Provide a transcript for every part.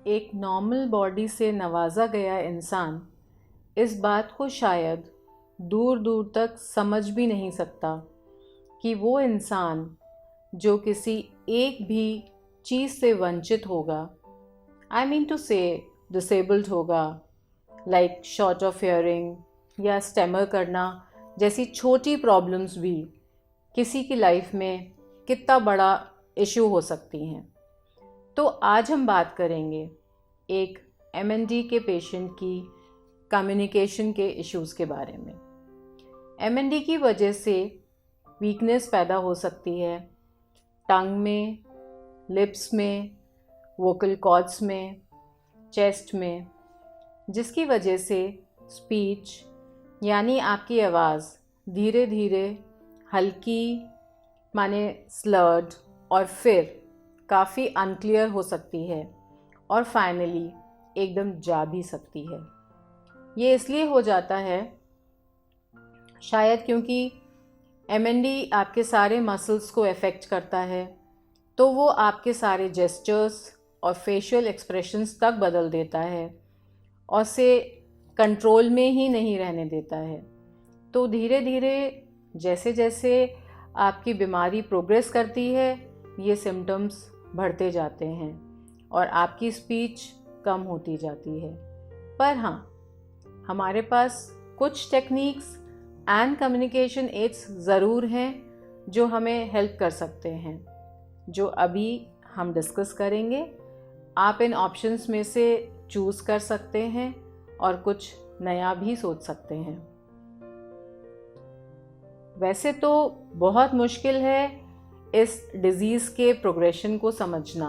एक normal body से नवाजा गया इंसान इस बात को शायद दूर दूर तक समझ भी नहीं सकता कि वो इंसान जो किसी एक भी चीज़ से वंचित होगा, आई मीन टू से डिसेबल्ड होगा, लाइक शॉर्ट ऑफ हियरिंग या स्टेमर करना जैसी छोटी प्रॉब्लम्स भी किसी की लाइफ में कितना बड़ा इशू हो सकती हैं। तो आज हम बात करेंगे एक MND के पेशेंट की कम्युनिकेशन के इश्यूज़ के बारे में। MND की वजह से वीकनेस पैदा हो सकती है टंग में, लिप्स में, वोकल कॉर्ड्स में, चेस्ट में, जिसकी वजह से स्पीच यानी आपकी आवाज़ धीरे धीरे हल्की माने स्लर्ड और फिर काफ़ी अनक्लियर हो सकती है और फाइनली एकदम जा भी सकती है। ये इसलिए हो जाता है शायद क्योंकि MND आपके सारे मसल्स को अफेक्ट करता है, तो वो आपके सारे जेस्चर्स और फेशियल एक्सप्रेशंस तक बदल देता है और उसे कंट्रोल में ही नहीं रहने देता है। तो धीरे धीरे जैसे जैसे आपकी बीमारी प्रोग्रेस करती है ये सिम्टम्स बढ़ते जाते हैं और आपकी स्पीच कम होती जाती है। पर हाँ, हमारे पास कुछ टेक्निक्स एंड कम्युनिकेशन एड्स ज़रूर हैं जो हमें हेल्प कर सकते हैं, जो अभी हम डिस्कस करेंगे। आप इन ऑप्शंस में से चूज़ कर सकते हैं और कुछ नया भी सोच सकते हैं। वैसे तो बहुत मुश्किल है इस डिज़ीज़ के प्रोग्रेशन को समझना।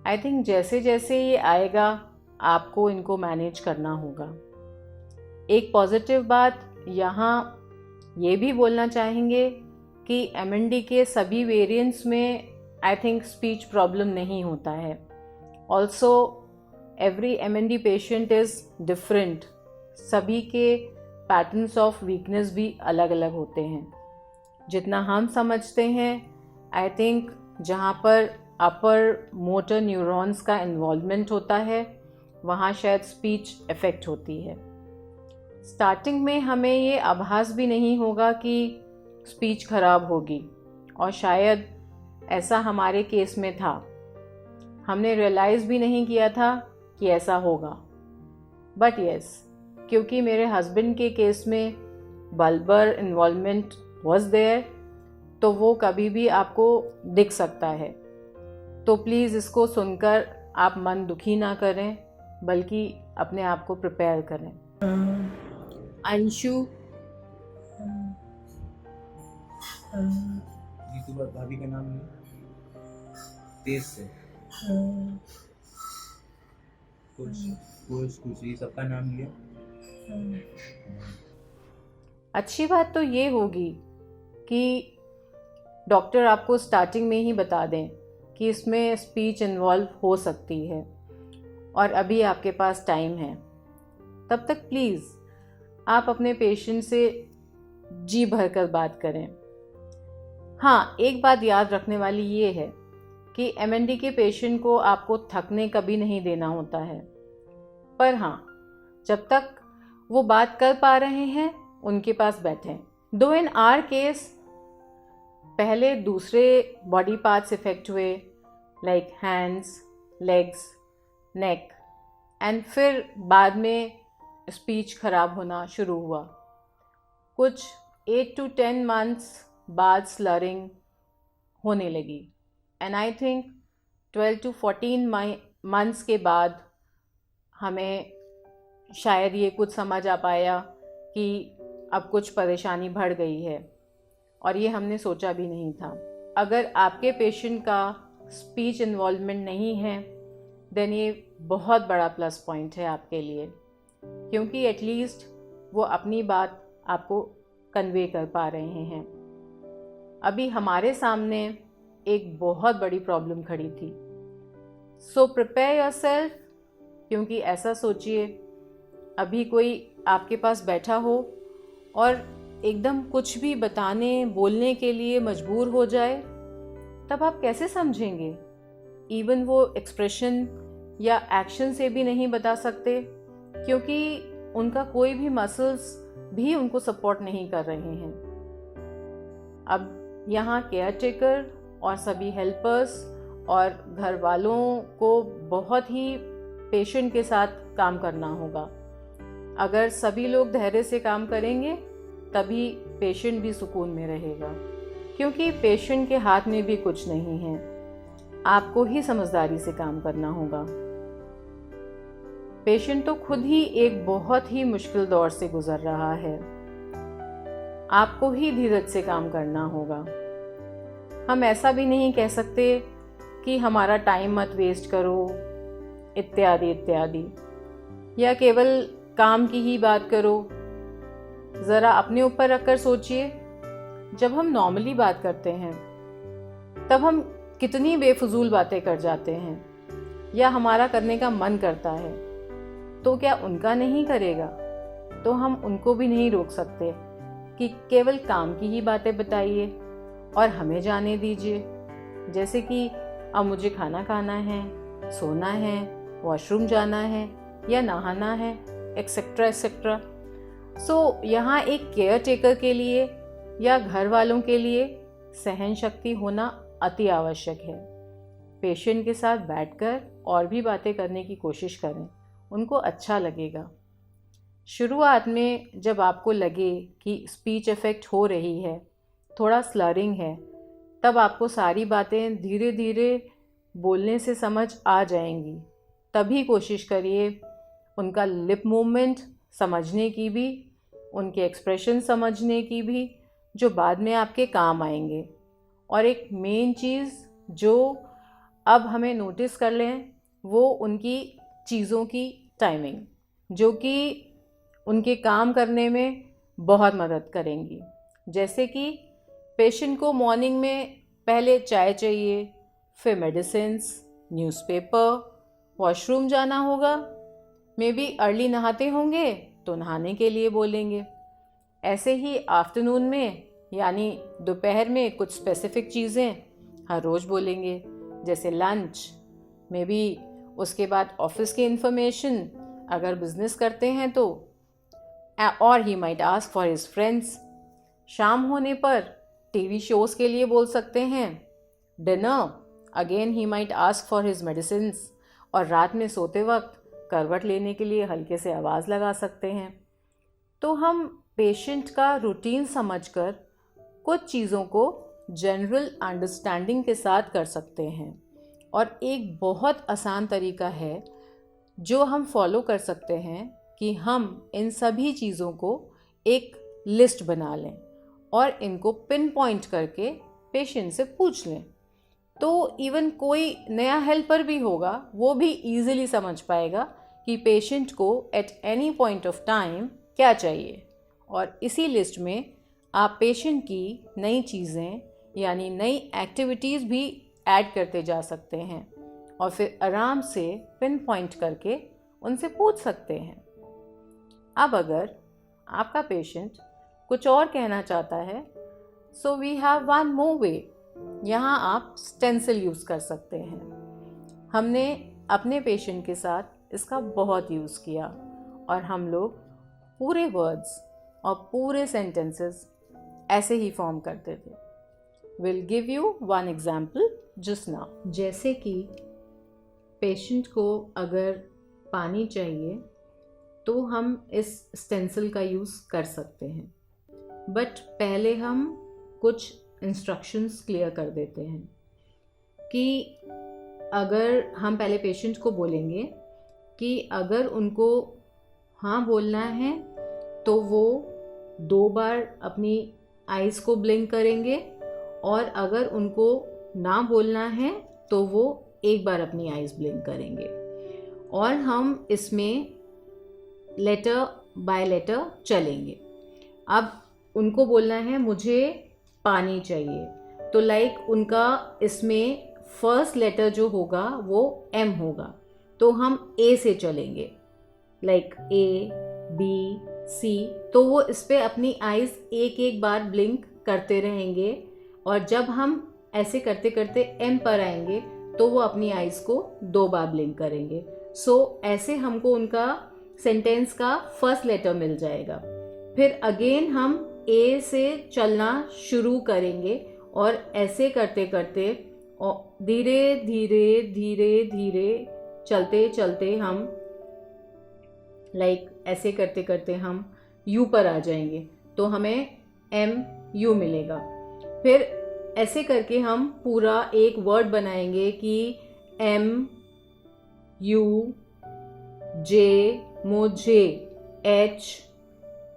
आई थिंक जैसे जैसे ये आएगा आपको इनको मैनेज करना होगा। एक पॉजिटिव बात यहाँ ये भी बोलना चाहेंगे कि MND के सभी वेरिएंट्स में आई थिंक स्पीच प्रॉब्लम नहीं होता है। Also every MND patient is different, सभी के पैटर्न्स ऑफ वीकनेस भी अलग अलग होते हैं। जितना हम समझते हैं आई थिंक जहाँ पर अपर मोटर न्यूरॉन्स का इन्वॉल्वमेंट होता है वहाँ शायद स्पीच इफ़ेक्ट होती है। स्टार्टिंग में हमें ये आभास भी नहीं होगा कि स्पीच खराब होगी और शायद ऐसा हमारे केस में था। हमने रियलाइज़ भी नहीं किया था कि ऐसा होगा। बट यस, क्योंकि मेरे हस्बैंड के केस में बल्बर इन्वॉल्वमेंट वॉज देयर, तो वो कभी भी आपको दिख सकता है। तो प्लीज़ इसको सुनकर आप मन दुखी ना करें, बल्कि अपने आप को प्रिपेयर करें। अंशु, जीतू भाभी का नाम नहीं, तेज से कुछ ये सबका नाम लिया। अच्छी बात तो ये होगी कि डॉक्टर आपको स्टार्टिंग में ही बता दें कि इसमें स्पीच इन्वॉल्व हो सकती है और अभी आपके पास टाइम है। तब तक प्लीज़ आप अपने पेशेंट से जी भरकर बात करें। हाँ, एक बात याद रखने वाली ये है कि MND के पेशेंट को आपको थकने कभी नहीं देना होता है। पर हाँ, जब तक वो बात कर पा रहे हैं उनके पास बैठें। दो इन आर केस पहले दूसरे बॉडी पार्ट्स इफ़ेक्ट हुए like hands, legs, neck and फिर बाद में स्पीच खराब होना शुरू हुआ। कुछ 8 to 10 months बाद स्लरिंग होने लगी and I think 12 to 14 months के बाद हमें शायद ये कुछ समझ आ पाया कि अब कुछ परेशानी बढ़ गई है और ये हमने सोचा भी नहीं था। अगर आपके पेशेंट का स्पीच इन्वॉल्वमेंट नहीं है देन ये बहुत बड़ा प्लस पॉइंट है आपके लिए, क्योंकि एटलीस्ट वो अपनी बात आपको कन्वे कर पा रहे हैं। अभी हमारे सामने एक बहुत बड़ी प्रॉब्लम खड़ी थी। सो प्रिपेयर योरसेल्फ, क्योंकि ऐसा सोचिए अभी कोई आपके पास बैठा हो और एकदम कुछ भी बताने बोलने के लिए मजबूर हो जाए, तब आप कैसे समझेंगे? इवन वो एक्सप्रेशन या एक्शन से भी नहीं बता सकते, क्योंकि उनका कोई भी मसल्स भी उनको सपोर्ट नहीं कर रहे हैं। अब यहाँ केयर टेकर और सभी हेल्पर्स और घर वालों को बहुत ही पेशेंट के साथ काम करना होगा। अगर सभी लोग धैर्य से काम करेंगे तभी पेशेंट भी सुकून में रहेगा, क्योंकि पेशेंट के हाथ में भी कुछ नहीं है, आपको ही समझदारी से काम करना होगा। पेशेंट तो खुद ही एक बहुत ही मुश्किल दौर से गुजर रहा है, आपको ही धीरज से काम करना होगा। हम ऐसा भी नहीं कह सकते कि हमारा टाइम मत वेस्ट करो इत्यादि इत्यादि, या केवल काम की ही बात करो। ज़रा अपने ऊपर रखकर सोचिए, जब हम नॉर्मली बात करते हैं तब हम कितनी बेफजूल बातें कर जाते हैं, या हमारा करने का मन करता है, तो क्या उनका नहीं करेगा? तो हम उनको भी नहीं रोक सकते कि केवल काम की ही बातें बताइए और हमें जाने दीजिए, जैसे कि अब मुझे खाना खाना है, सोना है, वॉशरूम जाना है या नहाना है, एक्सेट्रा एक्सेट्रा। सो यहाँ एक केयर टेकर के लिए या घर वालों के लिए सहन शक्ति होना अति आवश्यक है। पेशेंट के साथ बैठकर और भी बातें करने की कोशिश करें, उनको अच्छा लगेगा। शुरुआत में जब आपको लगे कि स्पीच इफ़ेक्ट हो रही है, थोड़ा स्लरिंग है, तब आपको सारी बातें धीरे धीरे बोलने से समझ आ जाएंगी। तभी कोशिश करिए उनका लिप मूवमेंट समझने की भी, उनके एक्सप्रेशन समझने की भी, जो बाद में आपके काम आएंगे। और एक मेन चीज़ जो अब हमें नोटिस कर लें, वो उनकी चीज़ों की टाइमिंग, जो कि उनके काम करने में बहुत मदद करेंगी। जैसे कि पेशेंट को मॉर्निंग में पहले चाय चाहिए, फिर मेडिसिन्स, न्यूज़पेपर, वॉशरूम जाना होगा, मे बी अर्ली नहाते होंगे तो नहाने के लिए बोलेंगे। ऐसे ही आफ्टरनून में यानी दोपहर में कुछ स्पेसिफिक चीज़ें हर रोज़ बोलेंगे, जैसे लंच, मे बी उसके बाद ऑफिस की इन्फॉर्मेशन अगर बिजनेस करते हैं तो, और he might ask for his friends. शाम होने पर टीवी शोज़ के लिए बोल सकते हैं। Dinner, again he might ask for his medicines. और रात में सोते वक्त करवट लेने के लिए हल्के से आवाज़ लगा सकते हैं। तो हम पेशेंट का रूटीन समझकर कुछ चीज़ों को जनरल अंडरस्टैंडिंग के साथ कर सकते हैं। और एक बहुत आसान तरीका है जो हम फॉलो कर सकते हैं कि हम इन सभी चीज़ों को एक लिस्ट बना लें और इनको पिन पॉइंट करके पेशेंट से पूछ लें। तो इवन कोई नया हेल्पर भी होगा, वो भी ईजिली समझ पाएगा कि पेशेंट को at any point of time क्या चाहिए। और इसी लिस्ट में आप पेशेंट की नई चीज़ें यानी नई एक्टिविटीज़ भी ऐड करते जा सकते हैं और फिर आराम से पिन पॉइंट करके उनसे पूछ सकते हैं। अब अगर आपका पेशेंट कुछ और कहना चाहता है, so we have one more way. यहाँ आप स्टेंसिल यूज़ कर सकते हैं। हमने अपने पेशेंट के साथ इसका बहुत यूज़ किया और हम लोग पूरे वर्ड्स और पूरे सेंटेंसेस ऐसे ही फॉर्म करते थे। Will give you one example just now. जैसे कि पेशेंट को अगर पानी चाहिए तो हम इस स्टेंसिल का यूज़ कर सकते हैं, बट पहले हम कुछ इंस्ट्रक्शंस क्लियर कर देते हैं कि अगर हम पहले पेशेंट को बोलेंगे कि अगर उनको हाँ बोलना है तो वो 2 बार अपनी आइज़ को ब्लिंक करेंगे, और अगर उनको ना बोलना है तो वो 1 बार अपनी आइज़ ब्लिंक करेंगे। और हम इसमें लेटर बाय लेटर चलेंगे। अब उनको बोलना है मुझे पानी चाहिए, तो लाइक उनका इसमें फर्स्ट लेटर जो होगा वो एम होगा, तो हम ए से चलेंगे, लाइक ए बी सी। तो वो इस पर अपनी आइज़ एक एक बार ब्लिंक करते रहेंगे, और जब हम ऐसे करते करते एम पर आएंगे तो वो अपनी आइज़ को 2 बार ब्लिंक करेंगे। सो ऐसे हमको उनका सेंटेंस का फर्स्ट लेटर मिल जाएगा। फिर अगेन हम ए से चलना शुरू करेंगे और ऐसे करते करते धीरे धीरे धीरे धीरे चलते चलते हम ऐसे करते करते हम यू पर आ जाएंगे, तो हमें एम यू मिलेगा। फिर ऐसे करके हम पूरा एक वर्ड बनाएंगे कि एम यू जे मुझे, एच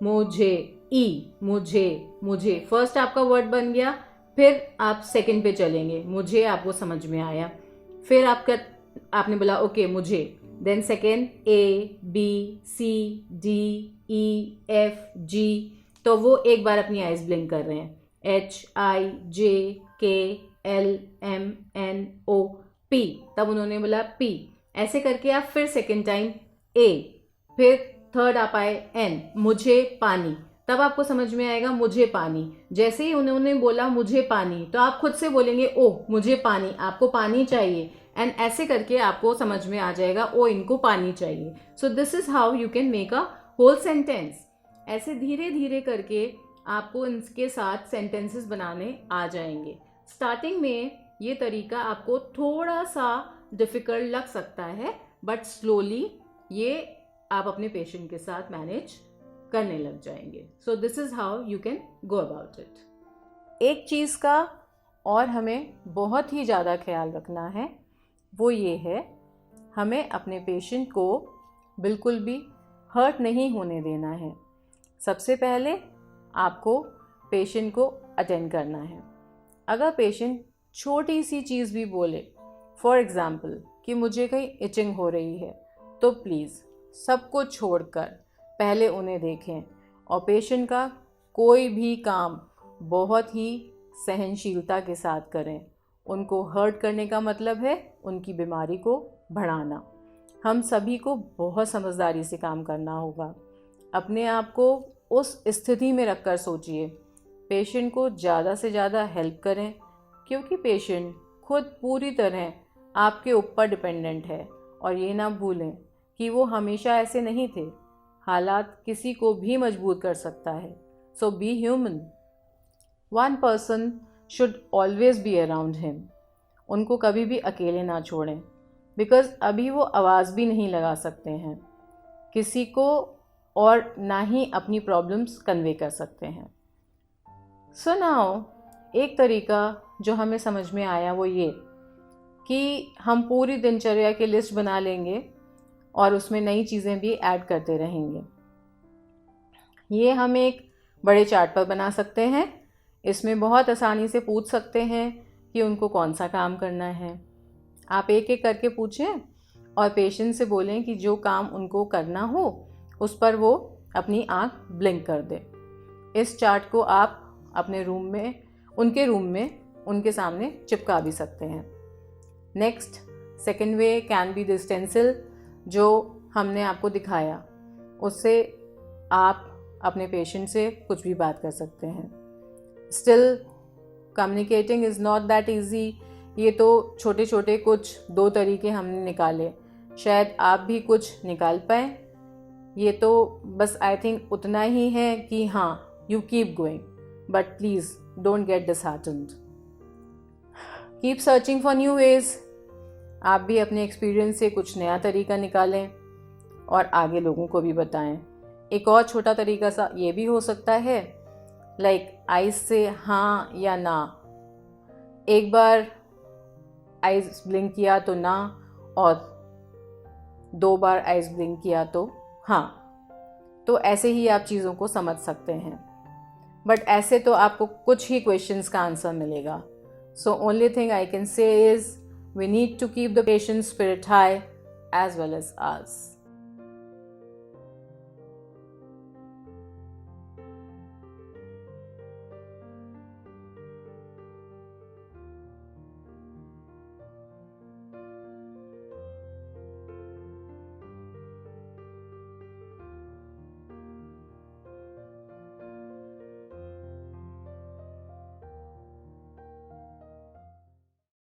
मुझे, ई मुझे फर्स्ट आपका वर्ड बन गया। फिर आप सेकंड पे चलेंगे, मुझे आपको समझ में आया। फिर आपने बोला ओके मुझे, then second A B C D E F G, तो वो एक बार अपनी आइज ब्लिंक कर रहे हैं, H I J K L M N O P, तब उन्होंने बोला पी। ऐसे करके आप फिर सेकंड टाइम ए, फिर थर्ड आप आए एन, मुझे पानी, तब आपको समझ में आएगा मुझे पानी। जैसे ही उन्होंने बोला मुझे पानी, तो आप खुद से बोलेंगे ओ मुझे पानी, आपको पानी चाहिए, एंड ऐसे करके आपको समझ में आ जाएगा ओ इनको पानी चाहिए। So this is how you can make a whole sentence. ऐसे धीरे धीरे करके आपको इनके साथ सेंटेंसेस बनाने आ जाएंगे। स्टार्टिंग में ये तरीका आपको थोड़ा सा डिफिकल्ट लग सकता है, बट स्लोली ये आप अपने पेशेंट के साथ मैनेज करने लग जाएंगे। सो this is how you can go about it. एक चीज़ का और हमें बहुत ही ज़्यादा ख्याल रखना है, वो ये है हमें अपने पेशेंट को बिल्कुल भी हर्ट नहीं होने देना है। सबसे पहले आपको पेशेंट को अटेंड करना है। अगर पेशेंट छोटी सी चीज़ भी बोले, फॉर एग्ज़ाम्पल कि मुझे कहीं इचिंग हो रही है, तो प्लीज़ सब कुछ छोड़कर पहले उन्हें देखें और पेशेंट का कोई भी काम बहुत ही सहनशीलता के साथ करें। उनको हर्ट करने का मतलब है उनकी बीमारी को बढ़ाना। हम सभी को बहुत समझदारी से काम करना होगा। अपने आप को उस स्थिति में रखकर सोचिए, पेशेंट को ज़्यादा से ज़्यादा हेल्प करें, क्योंकि पेशेंट खुद पूरी तरह आपके ऊपर डिपेंडेंट है। और ये ना भूलें कि वो हमेशा ऐसे नहीं थे, हालात किसी को भी मजबूर कर सकता है। So be human. One person should always be around him. उनको कभी भी अकेले ना छोड़ें, बिकॉज़ अभी वो आवाज़ भी नहीं लगा सकते हैं किसी को, और ना ही अपनी प्रॉब्लम्स कन्वे कर सकते हैं। सो नाउ एक तरीका जो हमें समझ में आया वो ये कि हम पूरी दिनचर्या की लिस्ट बना लेंगे और उसमें नई चीज़ें भी ऐड करते रहेंगे। ये हम एक बड़े चार्ट पर बना सकते हैं। इसमें बहुत आसानी से पूछ सकते हैं कि उनको कौन सा काम करना है। आप एक एक करके पूछें और पेशेंट से बोलें कि जो काम उनको करना हो उस पर वो अपनी आंख ब्लिंक कर दे। इस चार्ट को आप अपने रूम में, उनके सामने चिपका भी सकते हैं। Next second way can be the stencil जो हमने आपको दिखाया, उससे आप अपने पेशेंट से कुछ भी बात कर सकते हैं। Still communicating is not that easy. ये तो छोटे छोटे कुछ 2 तरीके हमने निकाले, शायद आप भी कुछ निकाल पाएँ। ये तो बस आई थिंक उतना ही है कि हाँ, you keep going, but please don't get disheartened. Keep searching for new ways. आप भी अपने एक्सपीरियंस से कुछ नया तरीका निकालें और आगे लोगों को भी बताएं। एक और छोटा तरीका सा ये भी हो सकता है, लाइक आइज से हाँ या ना। एक बार आइज ब्लिंक किया तो ना, और 2 बार आइज ब्लिंक किया तो हाँ। तो ऐसे ही आप चीज़ों को समझ सकते हैं, बट ऐसे तो आपको कुछ ही क्वेश्चंस का आंसर मिलेगा। So only thing I can say is we need to keep the patient's spirit high as well as ours.